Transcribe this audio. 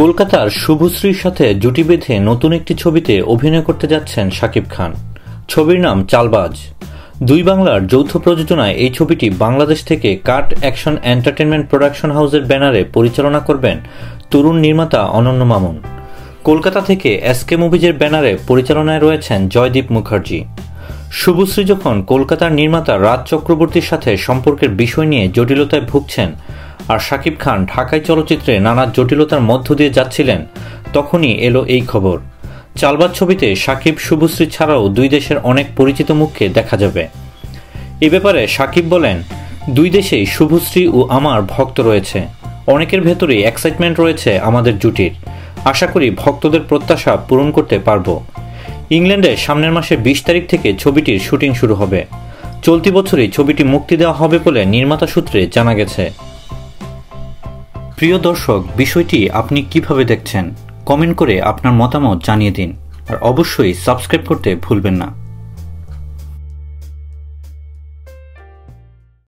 কলকাতার শুভশ্রীর সাথে জুটি বেঁধে নতুন একটি ছবিতে অভিনয় করতে যাচ্ছেন শাকিব খান। ছবির নাম চালবাজ। দুই বাংলার যৌথ প্রযোজনায় এই ছবিটি বাংলাদেশ থেকে কাট অ্যাকশন এন্টারটেনমেন্ট প্রোডাকশন হাউসের ব্যানারে পরিচালনা করবেন তরুণ নির্মাতা অনন্য মামুন। কলকাতা থেকে এসকে মুভিজের ব্যানারে পরিচালনায় রয়েছেন জয়দীপ মুখার্জি। শুভশ্রী যখন কলকাতার নির্মাতা রাজ চক্রবর্তীর সাথে সম্পর্কের বিষয় নিয়ে জটিলতায় ভুগছেন আর শাকিব খান ঢাকায় চলচ্চিত্রে নানা জটিলতার মধ্য দিয়ে যাচ্ছিলেন, তখনই এলো এই খবর। চালবাজ ছবিতে শাকিব শুভশ্রী ছাড়াও দুই দেশের অনেক পরিচিত মুখকে দেখা যাবে। এ ব্যাপারে শাকিব বলেন, দুই দেশেই শুভশ্রী ও আমার ভক্ত রয়েছে, অনেকের ভেতরেই এক্সাইটমেন্ট রয়েছে আমাদের জুটির। আশা করি ভক্তদের প্রত্যাশা পূরণ করতে পারব। ইংল্যান্ডে সামনের মাসে 20 তারিখ থেকে ছবিটির শুটিং শুরু হবে। চলতি বছরই ছবিটি মুক্তি দেওয়া হবে বলে নির্মাতা সূত্রে জানা গেছে। প্রিয় দর্শক, বিষয়টি আপনি কিভাবে দেখছেন? কমেন্ট করে আপনার মতামত জানিয়ে দিন আর অবশ্যই সাবস্ক্রাইব করতে ভুলবেন না।